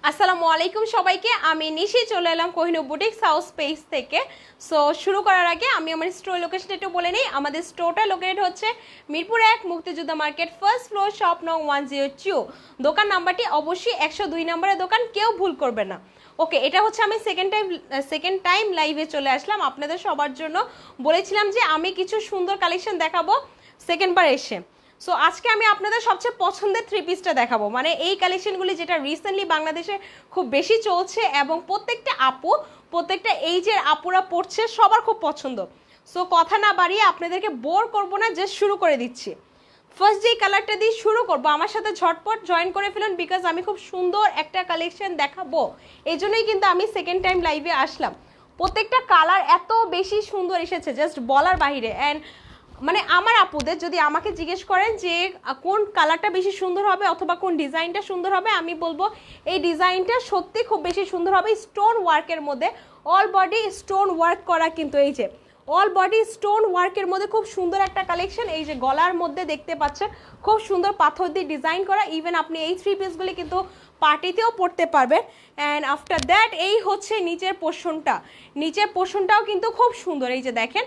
আসসালামু আলাইকুম সবাইকে, আমি নিশি চলে এলাম কোহিনূর বুটিক্স হাউস পেজ থেকে। সো শুরু করার আগে আমি আমার স্টোর লোকেশনটা একটু বলে নিই। আমাদের স্টোরটা লোকেটেড হচ্ছে মিরপুর 1 মুক্তিযোদ্ধা মার্কেট, ফার্স্ট ফ্লোর, শপ নং 102। দোকান নাম্বারটি অবশ্যই 102 নম্বরের দোকান, কেউ ভুল করবে না। ওকে, এটা হচ্ছে আমি সেকেন্ড টাইম লাইভে চলে আসলাম আপনাদের সবার জন্য। বলেছিলাম যে আমি কিছু সুন্দর কালেকশন দেখাবো সেকেন্ডবার এসে। সো আজকে আমি আপনাদের সবচেয়ে পছন্দের থ্রি পিসটা দেখাবো, মানে এই কালেকশনগুলি যেটা রিসেন্টলি বাংলাদেশে খুব বেশি চলছে এবং প্রত্যেকটা এইজের আপুরা পড়ছে, সবার খুব পছন্দ। সো কথা না বাড়িয়ে আপনাদেরকে বোর করব না, জাস্ট শুরু করে দিচ্ছি। ফার্স্ট যেই কালারটা দিয়ে শুরু করবো, আমার সাথে ঝটপট জয়েন করে ফেলুন, বিকজ আমি খুব সুন্দর একটা কালেকশন দেখাবো, এই জন্যই কিন্তু আমি সেকেন্ড টাইম লাইভে আসলাম। প্রত্যেকটা কালার এত বেশি সুন্দর এসেছে, জাস্ট বলার বাহিরে। অ্যান্ড মানে আমার আপুদের যদি আমাকে জিজ্ঞেস করেন যে কোন কালারটা বেশি সুন্দর হবে অথবা কোন ডিজাইনটা সুন্দর হবে, আমি বলবো এই ডিজাইনটা সত্যি খুব বেশি সুন্দর হবে। স্টোন ওয়ার্কের মধ্যে অল বডি স্টোন ওয়ার্ক করা, কিন্তু এই যে অল বডি স্টোন ওয়ার্কের মধ্যে খুব সুন্দর একটা কালেকশন। এই যে গলার মধ্যে দেখতে পাচ্ছেন খুব সুন্দর পাথর দিয়ে ডিজাইন করা। ইভেন আপনি এই থ্রি পিসগুলি কিন্তু পার্টিতেও পরতে পারবেন। অ্যান্ড আফটার দ্যাট এই হচ্ছে নিচের পোর্শনটাও কিন্তু খুব সুন্দর। এই যে দেখেন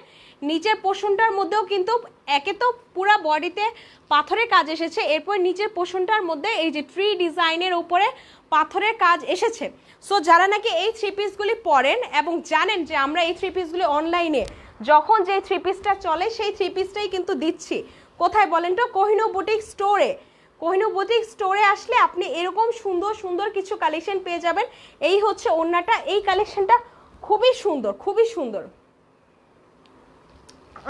নিচের পোর্শনটার মধ্যেও কিন্তু একে তো পুরা বডিতে পাথরের কাজ এসেছে, এরপর নিচের পোর্শনটার মধ্যে এই যে ট্রি ডিজাইনের উপরে পাথরের কাজ এসেছে। সো যারা নাকি এই থ্রি পিসগুলি পরেন এবং জানেন যে আমরা এই থ্রি পিসগুলি অনলাইনে যখন যে থ্রি পিসটা চলে সেই থ্রি পিসটাই কিন্তু দিচ্ছি। কোথায় বলেন তো? কোহিনূর বুটিক স্টোরে। কোহিনূর বুটিক স্টোরে আসলে আপনি এরকম সুন্দর সুন্দর কিছু কালেকশন পেয়ে যাবেন। এই হচ্ছে ওড়নাটা, এই কালেকশনটা খুবই সুন্দর, খুবই সুন্দর।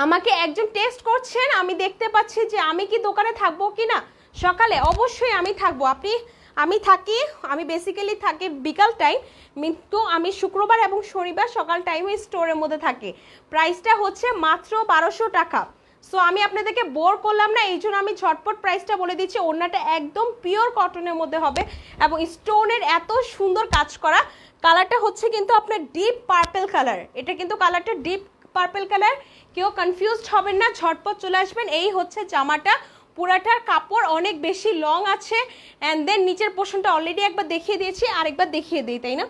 আমাকে একজন টেস্ট করছেন, আমি দেখতে পাচ্ছি যে আমি কি দোকানে থাকবো কি না সকালে। অবশ্যই আমি থাকবো। আমি বেসিক্যালি থাকি বিকাল টাইম, কিন্তু আমি শুক্রবার এবং শনিবার সকাল টাইমে স্টোরের মধ্যে থাকি। প্রাইসটা হচ্ছে মাত্র 1200 টাকা। সো আমি আপনাদেরকে বোর করলাম না, এই জন্য আমি ঝটপট প্রাইসটা বলে দিচ্ছি। ওড়নাটা একদম পিওর কটনের মধ্যে হবে এবং স্টোনের এত সুন্দর কাজ করা। কালারটা হচ্ছে কিন্তু আপনার ডিপ পার্পল কালার, এটা কিন্তু কালারটা ডিপ পার্পল কালার। কেউ কনফিউজড হবেন না, ঝটপট চলে আসবেন। এই হচ্ছে জামাটা, পুরাটার কাপড় অনেক বেশি লং আছে। অ্যান্ড দেন নিচের পোর্শনটা অলরেডি একবার দেখিয়ে দিয়েছি, আরেকবার দেখিয়ে দিই, তাই না?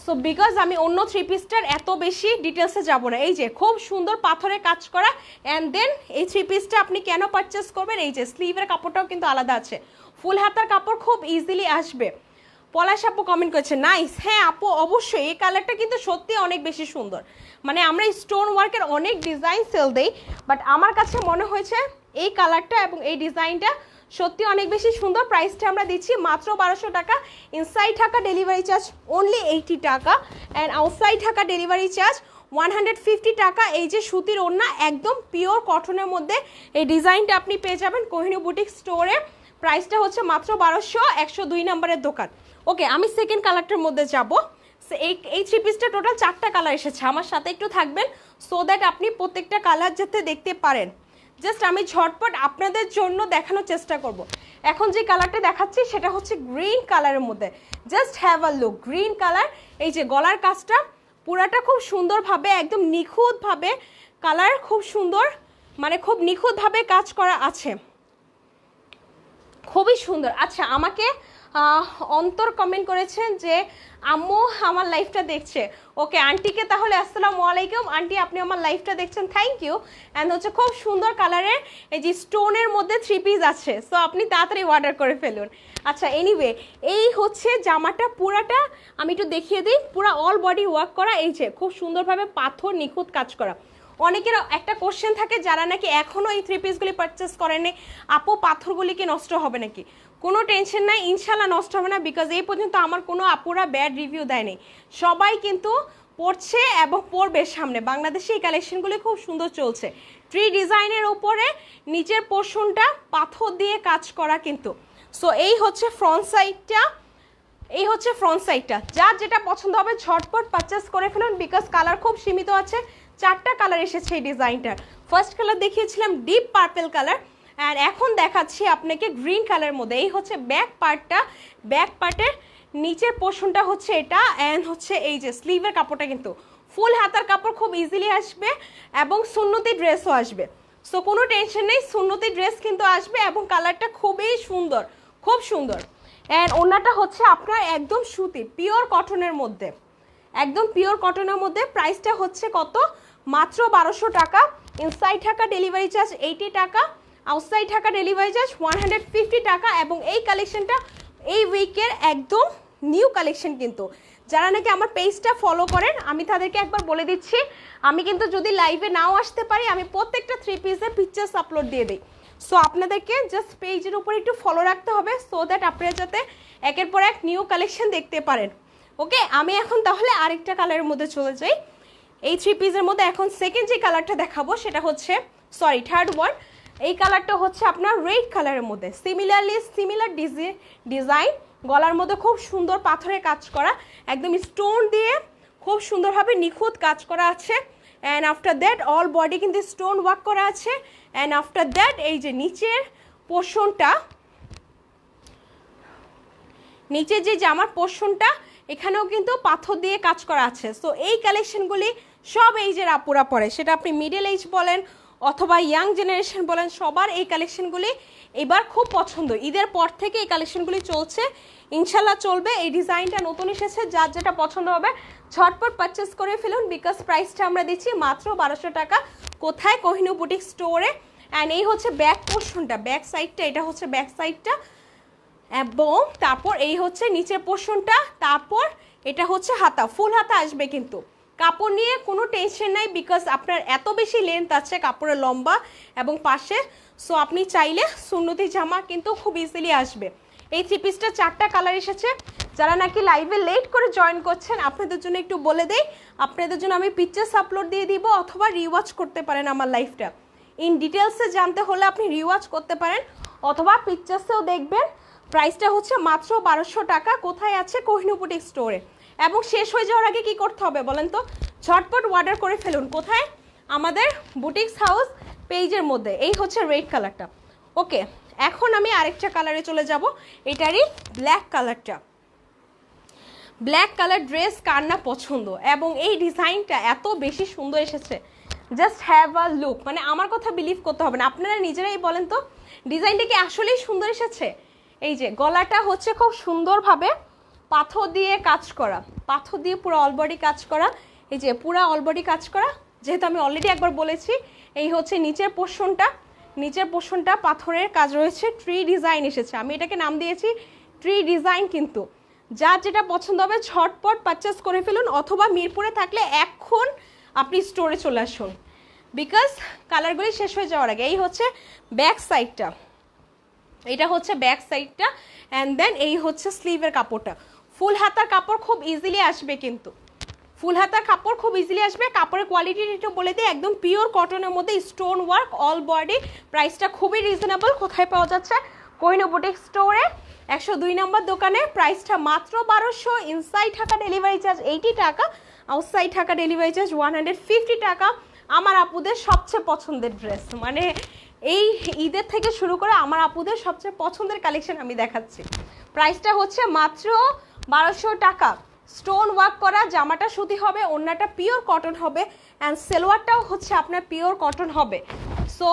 সো বিকজ আমি অন্য থ্রি পিসটার এত বেশি ডিটেলসে যাব না। এই যে খুব সুন্দর পাথরের কাজ করা। অ্যান্ড দেন এই থ্রি পিসটা আপনি কেন পারচেস করবেন, এই যে স্লিভের কাপড়টাও কিন্তু আলাদা আছে, ফুল হাতার কাপড় খুব ইজিলি আসবে। পলাশ আপু কমেন্ট করেছে নাইস। হ্যাঁ আপু, অবশ্যই এই কালারটা কিন্তু সত্যি অনেক বেশি সুন্দর। মানে আমরা স্টোন ওয়ার্কের অনেক ডিজাইন সেল দেই, বাট আমার কাছে মনে হয়েছে এই কালারটা এবং এই ডিজাইনটা সত্যি অনেক বেশি সুন্দর। প্রাইসটা আমরা দিচ্ছি মাত্র 1200 টাকা। Inside Dhaka delivery charge only 80 টাকা, and outside Dhaka delivery charge 150 টাকা। এই যে সুতির ওড়না একদম পিওর কটনের মধ্যে এই ডিজাইনটা আপনি পেয়ে যাবেন কোহিনূর বুটিক স্টোরে। প্রাইসটা হচ্ছে মাত্র 1200, 102 নম্বরের দোকান। ওকে, আমি সেকেন্ড কালারটার মধ্যে যাব। এই থ্রি পিসটা টোটাল 4টা কালার এসেছে, আমার সাথে একটু থাকবেন সো দ্যাট আপনি প্রত্যেকটা কালার যাতে দেখতে পারেন। জাস্ট আমি ঝটপট আপনাদের জন্য দেখানোর চেষ্টা করব। এখন যে কালারটা দেখাচ্ছি সেটা হচ্ছে গ্রিন কালারের মধ্যে। Just have a look, green colour. এই যে গলার কাজটা পুরাটা খুব সুন্দরভাবে একদম নিখুঁতভাবে কালার, খুব সুন্দর, মানে খুব নিখুঁতভাবে কাজ করা আছে, খুবই সুন্দর। আচ্ছা, আমাকে অন্তর কমেন্ট করেছেন যে আম্মু আমার লাইফটা দেখছে। ওকে আন্টিকে তাহলে আসসালামু আলাইকুম। আন্টি আপনি আমার লাইফটা দেখছেন, থ্যাংক ইউ। অ্যান্ড হচ্ছে খুব সুন্দর কালারের এই যে স্টোনের মধ্যে থ্রি পিস আছে, সো আপনি তাড়াতাড়ি অর্ডার করে ফেলুন। আচ্ছা এনিওয়ে, এই হচ্ছে জামাটা পুরাটা আমি একটু দেখিয়ে দিই। পুরা অল বডি ওয়ার্ক করা, এই যে খুব সুন্দরভাবে পাথর নিখুঁত কাজ করা। অনেকের একটা কোশ্চেন থাকে যারা নাকি এখনও এই থ্রি পিসগুলি পারচেস করেনি, আপু পাথরগুলি কি নষ্ট হবে নাকি? কোনো টেনশন নাই, ইনশাল্লাহ নষ্ট হবে না, বিকজ এই পর্যন্ত আমার কোনো আপুরা ব্যাড রিভিউ দেয়নি। সবাই কিন্তু পড়ছে এবং পড়বে সামনে। বাংলাদেশে এই কালেকশনগুলি খুব সুন্দর চলছে। ট্রি ডিজাইনের উপরে নিচের পোর্শনটা পাথর দিয়ে কাজ করা কিন্তু। সো এই হচ্ছে ফ্রন্ট সাইডটা। যার যেটা পছন্দ হবে ঝটপট পারচেস করে ফেলুন, বিকজ কালার খুব সীমিত আছে। 4টা কালার এসেছে এই ডিজাইনটার। ফার্স্ট কালার দেখিয়েছিলাম ডিপ পার্পল কালার, অ্যান্ড এখন দেখাচ্ছি আপনাকে গ্রিন কালারের মধ্যে। এই হচ্ছে ব্যাক পার্টের নিচের পোর্শনটা হচ্ছে এটা, অ্যান্ড হচ্ছে এই যে স্লিভের কাপড়টা কিন্তু ফুল হাতার কাপড়, খুব ইজিলি আসবে এবং সুন্নতি ড্রেসও আসবে। সো কোনো টেনশন নেই, সুন্নতি ড্রেস কিন্তু আসবে এবং কালারটা খুবই সুন্দর, খুব সুন্দর। অ্যান্ড ওড়নাটা হচ্ছে আপনার একদম সুতি পিওর কটনের মধ্যে, একদম পিওর কটনের মধ্যে। প্রাইসটা হচ্ছে কত? মাত্র 1200 টাকা। ইনসাইড ঢাকা ডেলিভারি চার্জ 80 টাকা, আউটসাইড ঢাকা ডেলিভারি চার্জ 150 টাকা। এবং এই কালেকশনটা এই উইকের একদম নিউ কালেকশন কিন্তু। যারা নাকি আমার পেজটা ফলো করেন আমি তাদেরকে একবার বলে দিচ্ছি, আমি কিন্তু যদি লাইভে নাও আসতে পারি আমি প্রত্যেকটা 3 পিসের পিকচার্স আপলোড দিয়ে দিই। সো আপনাদেরকে জাস্ট পেজের উপর একটু ফলো রাখতে হবে, সো দ্যাট আপনারা যাতে একের পর এক নিউ কালেকশন দেখতে পারেন। ওকে, আমি এখন তাহলে আরেকটা কালারের মধ্যে চলে যাই। এই 3 পিসের মধ্যে এখন সেকেন্ড যে কালারটা দেখাবো সেটা হচ্ছে, সরি থার্ড ওয়ান, এই কালারটা হচ্ছে আপনার রেড কালারের মধ্যে। সিমিলার ডিজাইন, গলার মধ্যে খুব সুন্দর পাথরের কাজ করা, একদম স্টোন দিয়ে খুব সুন্দরভাবে নিখুঁত কাজ করা আছে। And after that all body কিন্তু স্টোন ওয়ার্ক করা আছে। অ্যান্ড আফটার দ্যাট এই যে নিচের পোর্শনটা, নিচে যে জামার পোর্শনটা এখানেও কিন্তু পাথর দিয়ে কাজ করা আছে। সো এই কালেকশনগুলি সব এইজের আপুরা পরে, সেটা আপনি মিডল এজ বলেন অথবা ইয়াং জেনারেশন বলেন, সবার এই কালেকশনগুলি এবার খুব পছন্দ। ঈদের পর থেকে এই কালেকশনগুলি চলছে, ইনশাল্লাহ চলবে। এই ডিজাইনটা নতুন এসেছে, যার যেটা পছন্দ হবে ঝটপট পারচেস করে ফেলুন, বিকজ প্রাইসটা আমরা দিচ্ছি মাত্র 1200 টাকা। কোথায়? কোহিনূর বুটিক স্টোরে। অ্যান্ড এই হচ্ছে ব্যাক পোর্শনটা, ব্যাক সাইডটা, এটা হচ্ছে ব্যাক সাইডটা। এবং তারপর এই হচ্ছে নিচের পোর্শনটা, তারপর এটা হচ্ছে হাতা, ফুল হাতা আসবে কিন্তু। কাপড় নিয়ে কোনো টেনশন নাই, বিকজ আপনার এত বেশি লেন্থ আছে কাপড়ের লম্বা এবং পাশে। সো আপনি চাইলে সুন্নতি জামা কিন্তু খুব ইজিলি আসবে। এই 3 পিসটা 4টা কালার এসেছে। যারা নাকি লাইভে লেট করে জয়েন করছেন আপনাদের জন্য একটু বলে দেই, আপনাদের জন্য আমি পিকচার্স আপলোড দিয়ে দিব, অথবা রিওয়াচ করতে পারেন আমার লাইভটা। ইন ডিটেলসে জানতে হলে আপনি রিওয়াচ করতে পারেন অথবা পিকচার্সেও দেখবেন। প্রাইসটা হচ্ছে মাত্র 1200 টাকা। কোথায় আছে? কোহিনূর বুটিক স্টোরে। এবং শেষ হয়ে যাওয়ার আগে কি করতে হবে বলেন তো? ঝটপট অর্ডার করে ফেলুন। কোথায়? আমাদের বুটিক্স হাউস পেজের মধ্যে। এই হচ্ছে রেড কালারটা। ওকে, এখন আমি আরেকটা কালারে চলে যাব, এটারই ব্ল্যাক কালারটা। ব্ল্যাক কালার ড্রেস কার না পছন্দ, এবং এই ডিজাইনটা এত বেশি সুন্দর এসেছে, জাস্ট হ্যাভ আ লুক। মানে আমার কথা বিলিভ করতে হবে না, আপনারা নিজেরাই বলেন তো ডিজাইনটা কি আসলেই সুন্দর এসেছে। এই যে গলাটা হচ্ছে খুব সুন্দরভাবে পাথর দিয়ে কাজ করা, পাথর দিয়ে পুরো অলবডি কাজ করা। এই যে পুরো অলবডি কাজ করা, যেহেতু আমি অলরেডি একবার বলেছি। এই হচ্ছে নিচের পোর্শনটা, নিচের পোর্শনটা পাথরের কাজ রয়েছে, ট্রি ডিজাইন এসেছে। আমি এটাকে নাম দিয়েছি ট্রি ডিজাইন। কিন্তু যার যেটা পছন্দ হবে ঝটপট পারচেস করে ফেলুন, অথবা মিরপুরে থাকলে এখন আপনি স্টোরে চলে আসুন, বিকজ কালারগুলি শেষ হয়ে যাওয়ার আগে। এই হচ্ছে ব্যাক সাইডটা, এটা হচ্ছে ব্যাক সাইডটা। অ্যান্ড দেন এই হচ্ছে স্লিভের কাপড়টা। ফুল হাতার কাপড় খুব ইজিলি আসবে কিন্তু, ফুল হাতার কাপড় খুব ইজিলি আসবে। কাপড়ের কোয়ালিটিটা একটু বলে দিই, একদম পিওর কটনের মধ্যে স্টোন ওয়ার্ক অল বডি। প্রাইসটা খুবই রিজনেবল। কোথায় পাওয়া যাচ্ছে? কোহিনূর বুটিক স্টোরে 102 নম্বর দোকানে। প্রাইসটা মাত্র 1200। ইনসাইড ঢাকা ডেলিভারি চার্জ 80 টাকা, আউটসাইড ঢাকা ডেলিভারি চার্জ 150 টাকা। আমার আপুদের সবচেয়ে পছন্দের ড্রেস, মানে এই ঈদের থেকে শুরু করে আমার আপুদের সবচেয়ে পছন্দের কালেকশন আমি দেখাচ্ছি। প্রাইসটা হচ্ছে মাত্র 1200 টাকা। স্টোন ওয়ার্ক করা, জামাটা সুতি হবে, ওড়নাটা পিওর কটন হবে, অ্যান্ড সেলোয়ারটাও হচ্ছে আপনার পিওর কটন হবে। সো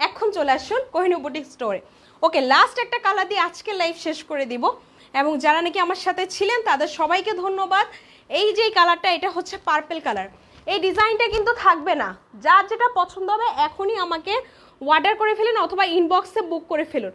এখন চলে আসুন কোহিনূর বুটিক স্টোরে। ওকে, লাস্ট একটা কালার দিয়ে আজকে লাইভ শেষ করে দিব। এবং যারা নাকি আমার সাথে ছিলেন তাদের সবাইকে ধন্যবাদ। এই যে কালারটা, এটা হচ্ছে পার্পেল কালার। এই ডিজাইনটা কিন্তু থাকবে না, যার যেটা পছন্দ হবে এখনই আমাকে অর্ডার করে ফেলুন অথবা ইনবক্সে বুক করে ফেলুন।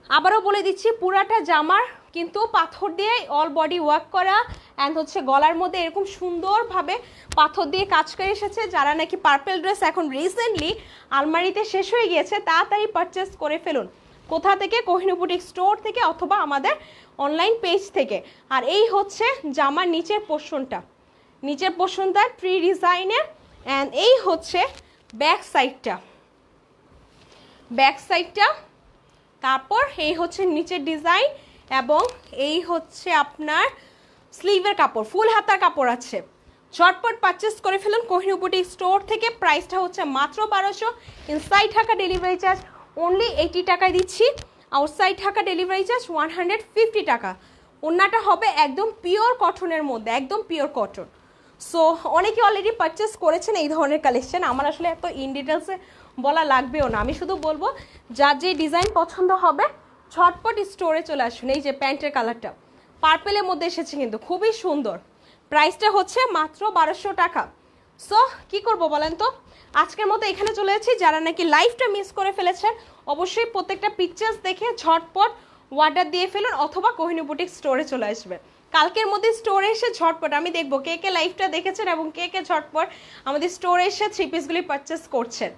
আবারও বলে দিচ্ছি, পুরাটা জামার কিন্তু পাথর দিয়ে অল বডি ওয়ার্ক করা, অ্যান্ড হচ্ছে গলার মধ্যে এরকম সুন্দরভাবে পাথর দিয়ে কাজ করে এসেছে। যারা নাকি পার্পেল ড্রেস এখন রিসেন্টলি আলমারিতে শেষ হয়ে গিয়েছে তাড়াতাড়ি পারচেস করে ফেলুন। কোথা থেকে? কোহিনূর বুটিক স্টোর থেকে অথবা আমাদের অনলাইন পেজ থেকে। আর এই হচ্ছে জামার নিচের পোর্শনটা, নিচের পোর্শনটা ট্রি ডিজাইনের। অ্যান্ড এই হচ্ছে ব্যাক সাইডটা, ব্যাক সাইডটা। তারপর এই হচ্ছে নিচের ডিজাইন, এবং এই হচ্ছে আপনার স্লিভের কাপড়, ফুল হাতার কাপড় আছে। ঝটপট পারচেস করে ফেলুন কোহিনূর বুটিক স্টোর থেকে। প্রাইসটা হচ্ছে মাত্র 1200। Inside Dhaka delivery charge only 80 টাকায় দিচ্ছি, আউটসাইড ঢাকা ডেলিভারি চার্জ 150 টাকা। ওড়নাটা হবে একদম পিওর কটনের মধ্যে, একদম পিওর কটন। সো অনেকে অলরেডি পারচেস করেছেন এই ধরনের কালেকশন, আমার আসলে এত ইন ডিটেলসে বলা লাগবেও না। আমি শুধু বলবো যার যে ডিজাইন পছন্দ হবে ঝটপট স্টোরে চলে আসুন। এই যে প্যান্টের কালারটা পার্পেলের মধ্যে এসেছে, কিন্তু খুবই সুন্দর। প্রাইসটা হচ্ছে মাত্র 1200 টাকা। সো কি করব বলেন তো, আজকের মতো এখানে চলে এসেছি। যারা নাকি লাইভটা মিস করে ফেলেছেন অবশ্যই প্রত্যেকটা পিকচার্স দেখে ঝটপট অর্ডার দিয়ে ফেলুন, অথবা কোহিনূর বুটিক স্টোরে চলে আসবে। কালকের মধ্যে স্টোরে এসে ঝটপট আমি দেখবো কে কে লাইভটা দেখেছেন এবং কে কে ঝটপট আমাদের স্টোরে এসে থ্রি পিসগুলি পারচেস করছেন।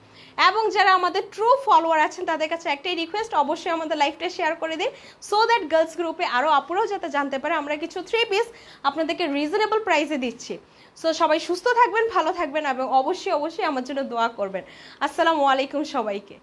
এবং যারা আমাদের ট্রু ফলোয়ার আছেন তাদের কাছে একটাই রিকোয়েস্ট, অবশ্যই আমাদের লাইভটা শেয়ার করে দিন, সো দ্যাট গার্লস গ্রুপে আরও আপুরাও যাতে জানতে পারে আমরা কিছু থ্রি পিস আপনাদেরকে রিজনেবল প্রাইসে দিচ্ছি। সো সবাই সুস্থ থাকবেন, ভালো থাকবেন এবং অবশ্যই অবশ্যই আমার জন্য দোয়া করবেন। আসসালামু আলাইকুম সবাইকে।